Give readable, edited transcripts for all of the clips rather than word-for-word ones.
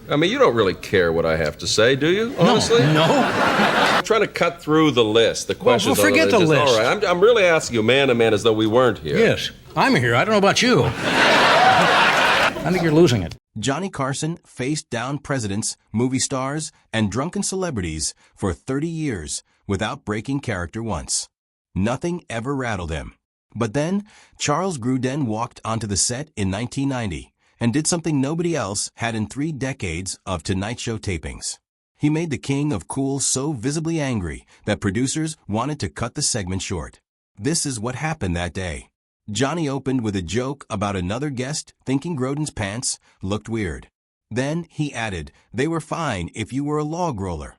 I mean, you don't really care what I have to say, do you? Honestly? No. I'm trying to cut through the list, the questions. Well, forget the list. All right, I'm really asking you man to man as though we weren't here. Yes, I'm here. I don't know about you. I think you're losing it. Johnny Carson faced down presidents, movie stars, and drunken celebrities for 30 years without breaking character once. Nothing ever rattled him. But then, Charles Grodin walked onto the set in 1990 and did something nobody else had in 3 decades of Tonight Show tapings. He made the king of cool so visibly angry that producers wanted to cut the segment short. This is what happened that day. Johnny opened with a joke about another guest thinking Grodin's pants looked weird. Then he added, "They were fine if you were a log roller."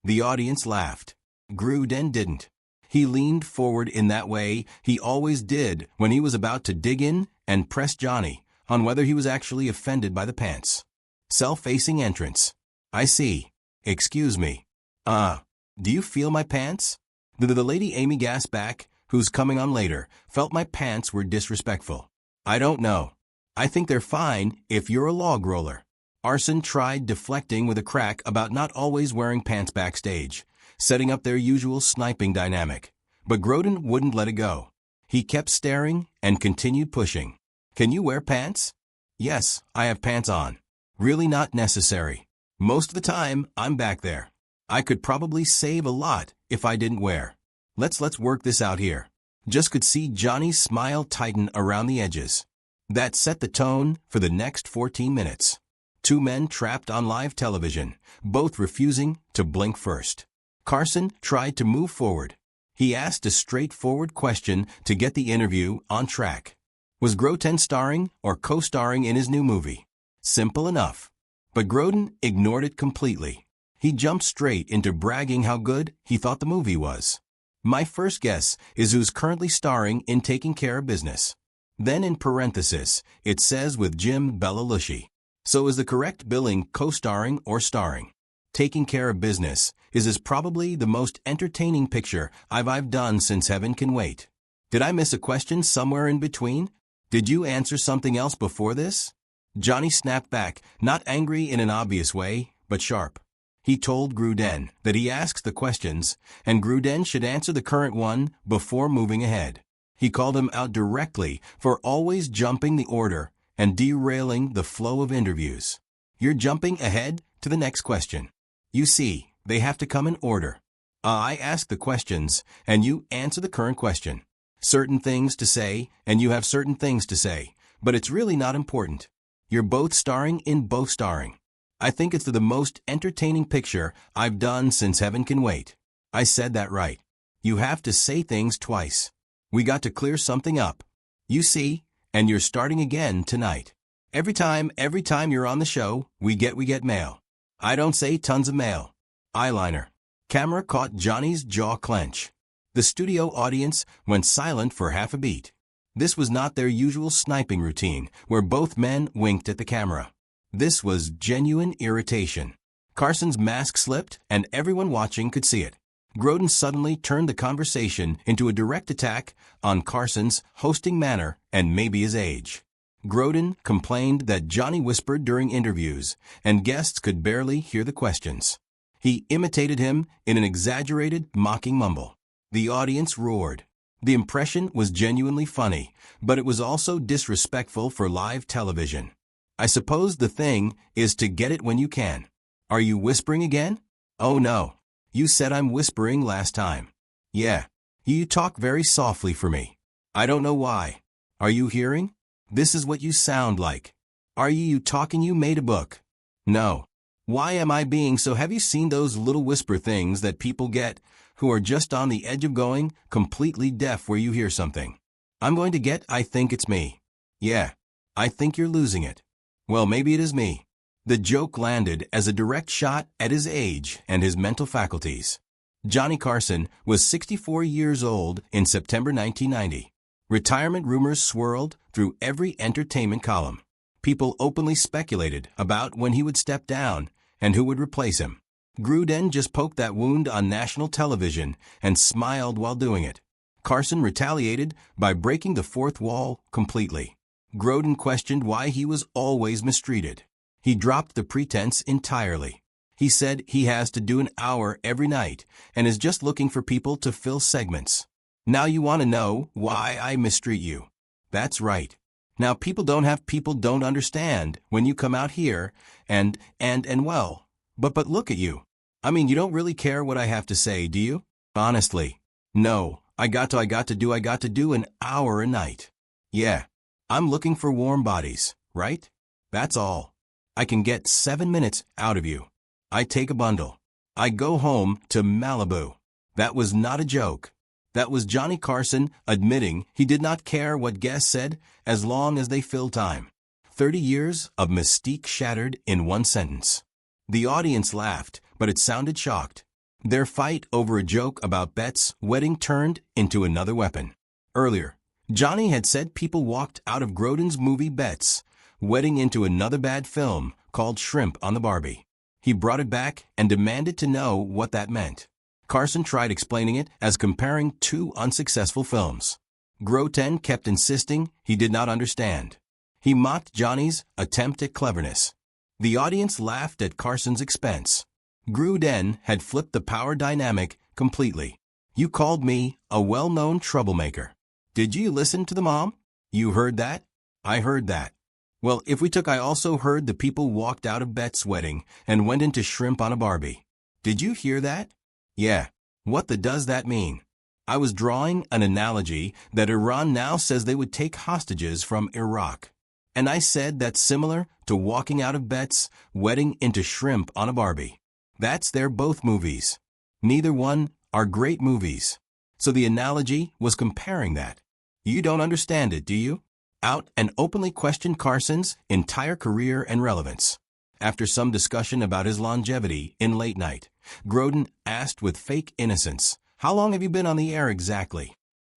The audience laughed. Grodin didn't. He leaned forward in that way he always did when he was about to dig in and press Johnny on whether he was actually offended by the pants. Self-facing entrance. "I see. Excuse me. Do you feel my pants?" The lady Amy Gasback, who's coming on later, felt my pants were disrespectful. "I don't know. I think they're fine if you're a log roller." Arson tried deflecting with a crack about not always wearing pants backstage, setting up their usual sniping dynamic. But Grodin wouldn't let it go. He kept staring and continued pushing. "Can you wear pants?" "Yes, I have pants on." "Really not necessary. Most of the time, I'm back there. I could probably save a lot if I didn't wear. Let's work this out here." Just could see Johnny's smile tighten around the edges. That set the tone for the next 14 minutes. 2 men trapped on live television, both refusing to blink first. Carson tried to move forward. He asked a straightforward question to get the interview on track. Was Grodin starring or co-starring in his new movie? Simple enough. But Grodin ignored it completely. He jumped straight into bragging how good he thought the movie was. "My first guess is who's currently starring in Taking Care of Business." Then in parenthesis, it says with Jim Belushi. So is the correct billing co-starring or starring? Taking Care of Business is probably the most entertaining picture I've done since Heaven Can Wait. Did I miss a question somewhere in between? Did you answer something else before this? Johnny snapped back, not angry in an obvious way, but sharp. He told Grodin that he asked the questions, and Grodin should answer the current one before moving ahead. He called him out directly for always jumping the order and derailing the flow of interviews. "You're jumping ahead to the next question. You see, they have to come in order. I ask the questions, and you answer the current question. Certain things to say, and you have certain things to say, but it's really not important. You're both starring in both starring. I think it's the most entertaining picture I've done since Heaven Can Wait." I said that right. You have to say things twice. We got to clear something up. You see, and you're starting again tonight. Every time you're on the show, we get mail. I don't say tons of mail. Eyeliner. Camera caught Johnny's jaw clench. The studio audience went silent for half a beat. This was not their usual sniping routine, where both men winked at the camera. This was genuine irritation. Carson's mask slipped, and everyone watching could see it. Grodin suddenly turned the conversation into a direct attack on Carson's hosting manner and maybe his age. Grodin complained that Johnny whispered during interviews, and guests could barely hear the questions. He imitated him in an exaggerated, mocking mumble. The audience roared. The impression was genuinely funny, but it was also disrespectful for live television. I suppose the thing is to get it when you can. Are you whispering again? Oh no. You said I'm whispering last time. Yeah. You talk very softly for me. I don't know why. Are you hearing? This is what you sound like. Are you talking? You made a book. No. Why am I being so? Have you seen those little whisper things that people get who are just on the edge of going completely deaf where you hear something? I'm going to get, I think it's me. Yeah. I think you're losing it. Well, maybe it is me. The joke landed as a direct shot at his age and his mental faculties. Johnny Carson was 64 years old in September 1990. Retirement rumors swirled through every entertainment column. People openly speculated about when he would step down and who would replace him. Grodin just poked that wound on national television and smiled while doing it. Carson retaliated by breaking the fourth wall completely. Grodin questioned why he was always mistreated. He dropped the pretense entirely. He said he has to do an hour every night and is just looking for people to fill segments. Now you want to know why I mistreat you. That's right. Now people don't understand when you come out here and well, but look at you. I mean, you don't really care what I have to say, do you? Honestly. No, I got to do an hour a night. Yeah. I'm looking for warm bodies, right? That's all. I can get 7 minutes out of you. I take a bundle. I go home to Malibu. That was not a joke. That was Johnny Carson admitting he did not care what guests said as long as they filled time. 30 years of mystique shattered in one sentence. The audience laughed, but it sounded shocked. Their fight over a joke about Bet's wedding turned into another weapon. Earlier, Johnny had said people walked out of Grodin's movie Bet's wedding into another bad film called Shrimp on the Barbie. He brought it back and demanded to know what that meant. Carson tried explaining it as comparing two unsuccessful films. Grodin kept insisting he did not understand. He mocked Johnny's attempt at cleverness. The audience laughed at Carson's expense. Grodin had flipped the power dynamic completely. You called me a well-known troublemaker. Did you listen to the mom? You heard that? I heard that. Well, I also heard the people walked out of Bet's wedding and went into Shrimp on a Barbie. Did you hear that? Yeah. What does that mean? I was drawing an analogy that Iran now says they would take hostages from Iraq. And I said that's similar to walking out of Bet's wedding into Shrimp on a Barbie. They're both movies. Neither one are great movies. So the analogy was comparing that. You don't understand it, do you? Out and openly questioned Carson's entire career and relevance. After some discussion about his longevity in late night, Grodin asked with fake innocence, "How long have you been on the air exactly?"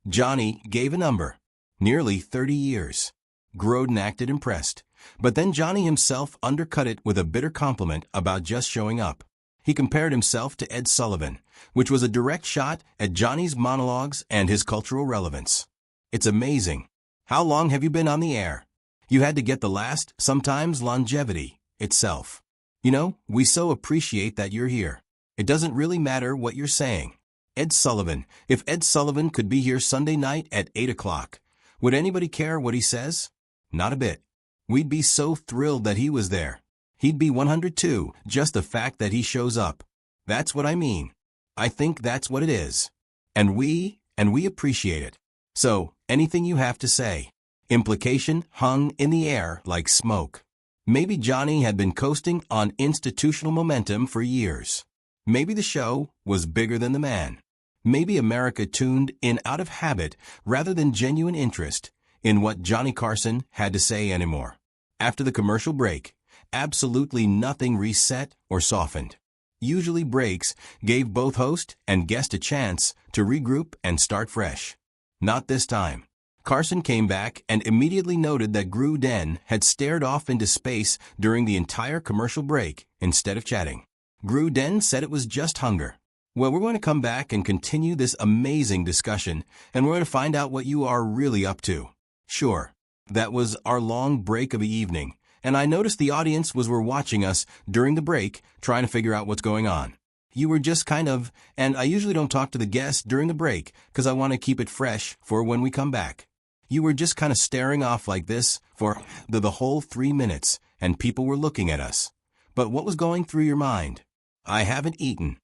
Johnny gave a number. Nearly 30 years. Grodin acted impressed, but then Johnny himself undercut it with a bitter compliment about just showing up. He compared himself to Ed Sullivan, which was a direct shot at Johnny's monologues and his cultural relevance. It's amazing. How long have you been on the air? You had to get the last, sometimes longevity, itself. You know, we so appreciate that you're here. It doesn't really matter what you're saying. Ed Sullivan, if Ed Sullivan could be here Sunday night at 8 o'clock, would anybody care what he says? Not a bit. We'd be so thrilled that he was there. He'd be 100 too, just the fact that he shows up. That's what I mean. I think that's what it is. And we appreciate it. So, anything you have to say. Implication hung in the air like smoke. Maybe Johnny had been coasting on institutional momentum for years. Maybe the show was bigger than the man. Maybe America tuned in out of habit rather than genuine interest in what Johnny Carson had to say anymore. After the commercial break, absolutely nothing reset or softened. Usually breaks gave both host and guest a chance to regroup and start fresh. Not this time. Carson came back and immediately noted that Grodin had stared off into space during the entire commercial break instead of chatting. Grodin said it was just hunger. Well, we're going to come back and continue this amazing discussion, and we're going to find out what you are really up to. Sure, that was our long break of the evening, and I noticed the audience were watching us during the break, trying to figure out what's going on. You were just and I usually don't talk to the guests during the break because I want to keep it fresh for when we come back. You were just staring off like this for the whole 3 minutes, and people were looking at us. But what was going through your mind? I haven't eaten.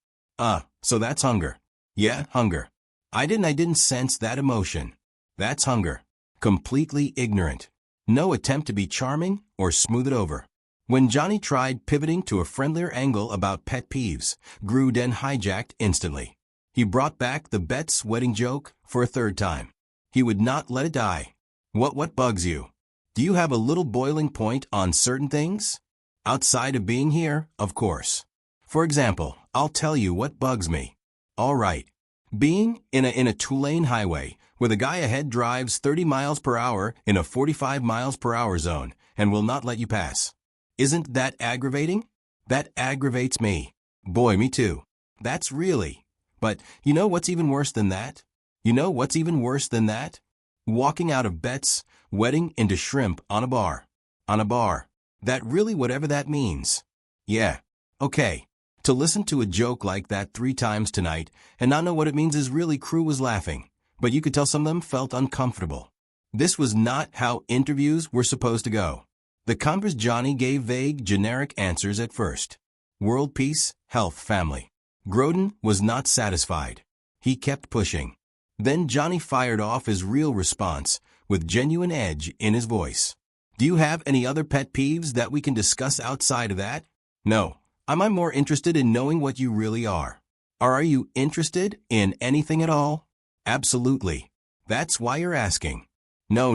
So that's hunger. Yeah, hunger. I didn't sense that emotion. That's hunger. Completely ignorant. No attempt to be charming or smooth it over. When Johnny tried pivoting to a friendlier angle about pet peeves, Grodin hijacked instantly. He brought back the Bet's wedding joke for a third time. He would not let it die. What bugs you? Do you have a little boiling point on certain things? Outside of being here, of course. For example, I'll tell you what bugs me. All right. Being in a two-lane highway where the guy ahead drives 30 miles per hour in a 45 miles per hour zone and will not let you pass. Isn't that aggravating? That aggravates me. Boy, me too. That's really. But you know what's even worse than that? Walking out of Bet's wedding into Shrimp on a bar. That really whatever that means. Yeah. Okay. To listen to a joke like that 3 times tonight and not know what it means is really crew was laughing, but you could tell some of them felt uncomfortable. This was not how interviews were supposed to go. The converse Johnny gave vague, generic answers at first. World peace, health, family. Grodin was not satisfied. He kept pushing. Then Johnny fired off his real response with genuine edge in his voice. Do you have any other pet peeves that we can discuss outside of that? No. I'm more interested in knowing what you really are. Or are you interested in anything at all? Absolutely. That's why you're asking. No.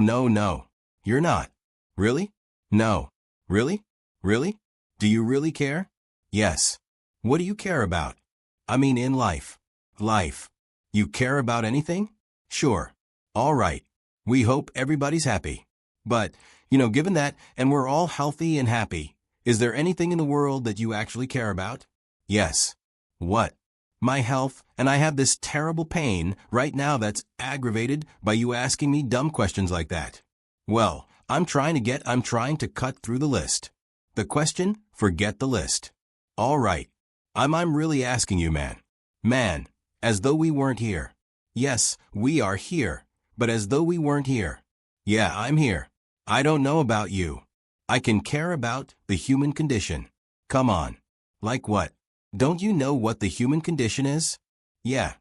You're not. Really? No. Really? Really? Do you really care? Yes. What do you care about? I mean in life. Life. You care about anything? Sure. All right. We hope everybody's happy. But, given that, and we're all healthy and happy, is there anything in the world that you actually care about? Yes. What? My health, and I have this terrible pain right now that's aggravated by you asking me dumb questions like that. Well, I'm trying to cut through the list. The question, forget the list. All right. I'm really asking you, man. Man, as though we weren't here. Yes, we are here, but as though we weren't here. Yeah, I'm here. I don't know about you. I can care about the human condition. Come on. Like what? Don't you know what the human condition is? Yeah.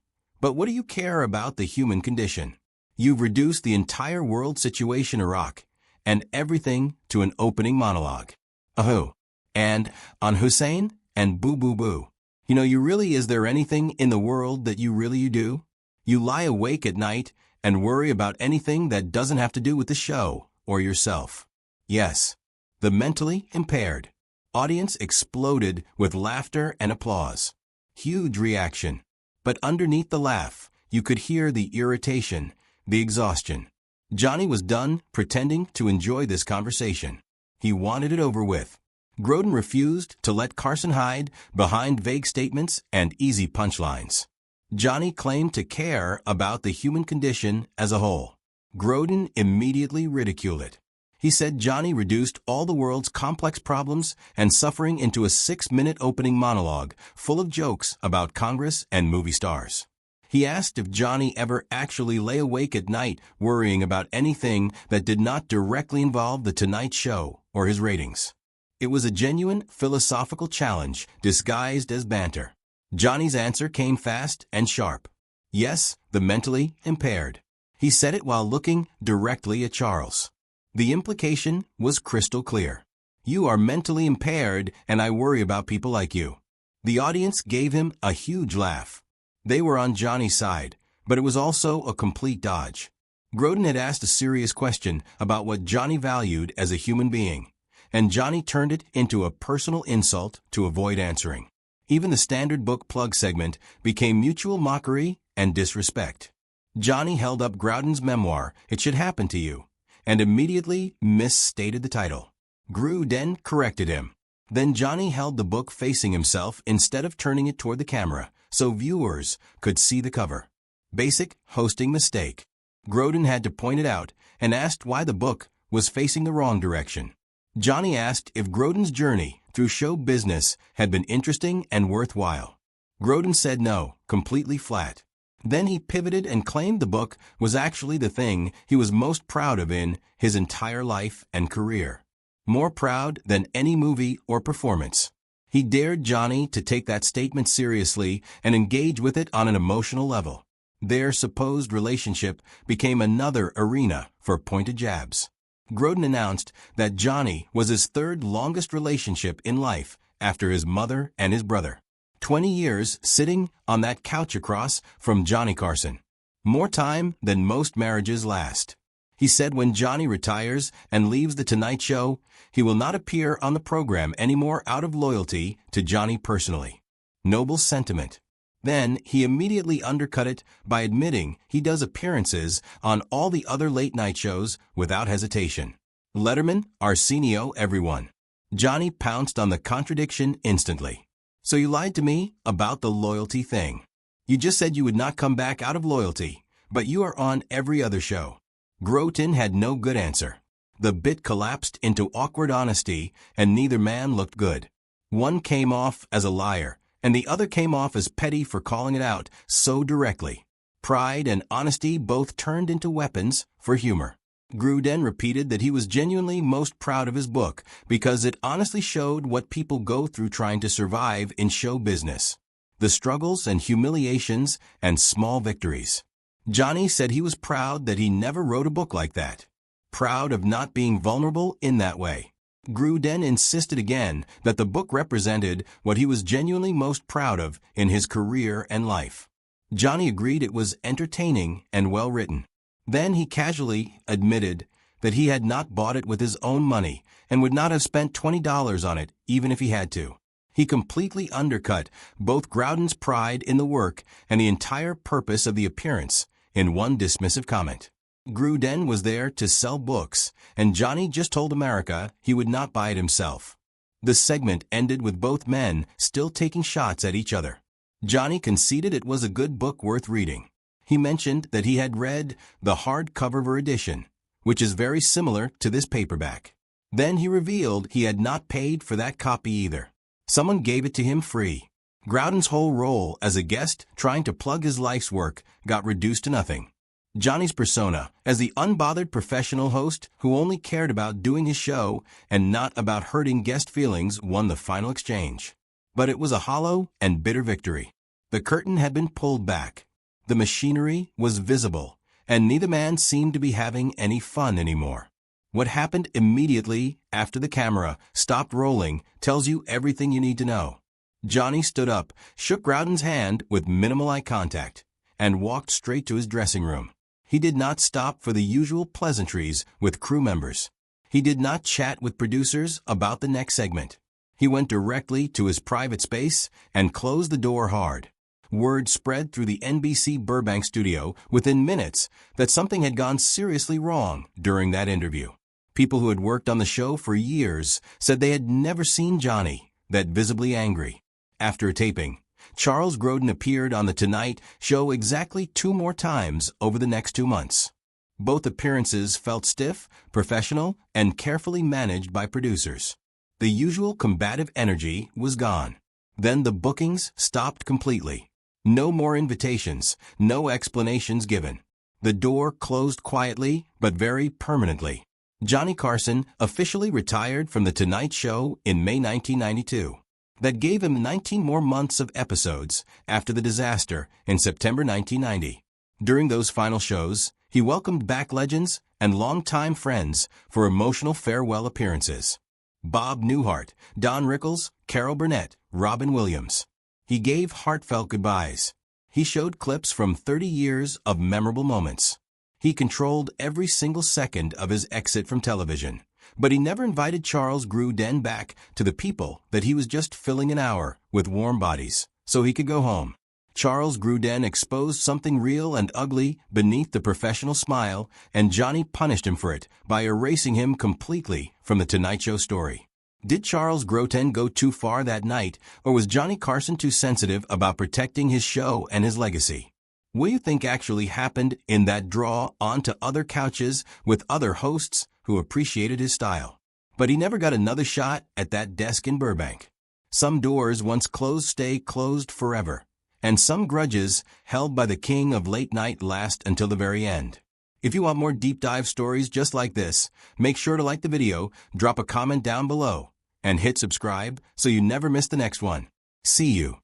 But what do you care about the human condition? You've reduced the entire world situation Iraq and everything to an opening monologue. Oh. And on Hussein and boo. Is there anything in the world that you really do? You lie awake at night and worry about anything that doesn't have to do with the show or yourself. Yes. The mentally impaired. Audience exploded with laughter and applause. Huge reaction. But underneath the laugh, you could hear the irritation, the exhaustion. Johnny was done pretending to enjoy this conversation. He wanted it over with. Grodin refused to let Carson hide behind vague statements and easy punchlines. Johnny claimed to care about the human condition as a whole. Grodin immediately ridiculed it. He said Johnny reduced all the world's complex problems and suffering into a 6-minute opening monologue full of jokes about Congress and movie stars. He asked if Johnny ever actually lay awake at night worrying about anything that did not directly involve The Tonight Show or his ratings. It was a genuine philosophical challenge disguised as banter. Johnny's answer came fast and sharp. Yes, the mentally impaired. He said it while looking directly at Charles. The implication was crystal clear. You are mentally impaired, and I worry about people like you. The audience gave him a huge laugh. They were on Johnny's side, but it was also a complete dodge. Grodin had asked a serious question about what Johnny valued as a human being, and Johnny turned it into a personal insult to avoid answering. Even the standard book plug segment became mutual mockery and disrespect. Johnny held up Grodin's memoir, It Should Happen to You, and immediately misstated the title. Grodin corrected him. Then Johnny held the book facing himself instead of turning it toward the camera, so viewers could see the cover. Basic hosting mistake. Grodin had to point it out and asked why the book was facing the wrong direction. Johnny asked if Grodin's journey through show business had been interesting and worthwhile. Grodin said no, completely flat. Then he pivoted and claimed the book was actually the thing he was most proud of in his entire life and career. More proud than any movie or performance. He dared Johnny to take that statement seriously and engage with it on an emotional level. Their supposed relationship became another arena for pointed jabs. Grodin announced that Johnny was his third longest relationship in life after his mother and his brother. 20 years sitting on that couch across from Johnny Carson. More time than most marriages last. He said when Johnny retires and leaves The Tonight Show, he will not appear on the program anymore out of loyalty to Johnny personally. Noble sentiment. Then he immediately undercut it by admitting he does appearances on all the other late-night shows without hesitation. Letterman, Arsenio, everyone. Johnny pounced on the contradiction instantly. So you lied to me about the loyalty thing. You just said you would not come back out of loyalty, but you are on every other show. Grodin had no good answer. The bit collapsed into awkward honesty, and neither man looked good. One came off as a liar, and the other came off as petty for calling it out so directly. Pride and honesty both turned into weapons for humor. Grodin repeated that he was genuinely most proud of his book because it honestly showed what people go through trying to survive in show business. The struggles and humiliations and small victories. Johnny said he was proud that he never wrote a book like that. Proud of not being vulnerable in that way. Grodin insisted again that the book represented what he was genuinely most proud of in his career and life. Johnny agreed it was entertaining and well written. Then he casually admitted that he had not bought it with his own money and would not have spent $20 on it even if he had to. He completely undercut both Grodin's pride in the work and the entire purpose of the appearance in one dismissive comment. Grodin was there to sell books, and Johnny just told America he would not buy it himself. The segment ended with both men still taking shots at each other. Johnny conceded it was a good book worth reading. He mentioned that he had read the hardcover edition, which is very similar to this paperback. Then he revealed he had not paid for that copy either. Someone gave it to him free. Grodin's whole role as a guest trying to plug his life's work got reduced to nothing. Johnny's persona as the unbothered professional host who only cared about doing his show and not about hurting guest feelings won the final exchange. But it was a hollow and bitter victory. The curtain had been pulled back. The machinery was visible, and neither man seemed to be having any fun anymore. What happened immediately after the camera stopped rolling tells you everything you need to know. Johnny stood up, shook Grodin's hand with minimal eye contact, and walked straight to his dressing room. He did not stop for the usual pleasantries with crew members. He did not chat with producers about the next segment. He went directly to his private space and closed the door hard. Word spread through the NBC Burbank studio within minutes that something had gone seriously wrong during that interview. People who had worked on the show for years said they had never seen Johnny that visibly angry. After a taping, Charles Grodin appeared on The Tonight Show exactly 2 more times over the next 2 months. Both appearances felt stiff, professional, and carefully managed by producers. The usual combative energy was gone. Then the bookings stopped completely. No more invitations, no explanations given. The door closed quietly, but very permanently. Johnny Carson officially retired from The Tonight Show in May 1992. That gave him 19 more months of episodes after the disaster in September 1990. During those final shows, he welcomed back legends and longtime friends for emotional farewell appearances. Bob Newhart, Don Rickles, Carol Burnett, Robin Williams. He gave heartfelt goodbyes. He showed clips from 30 years of memorable moments. He controlled every single second of his exit from television, but he never invited Charles Grodin back to the people that he was just filling an hour with warm bodies so he could go home. Charles Grodin exposed something real and ugly beneath the professional smile, and Johnny punished him for it by erasing him completely from the Tonight Show story. Did Charles Grodin go too far that night, or was Johnny Carson too sensitive about protecting his show and his legacy? What do you think actually happened in that draw onto other couches with other hosts who appreciated his style? But he never got another shot at that desk in Burbank. Some doors once closed stay closed forever, and some grudges held by the king of late night last until the very end. If you want more deep dive stories just like this, make sure to like the video, drop a comment down below, and hit subscribe so you never miss the next one. See you.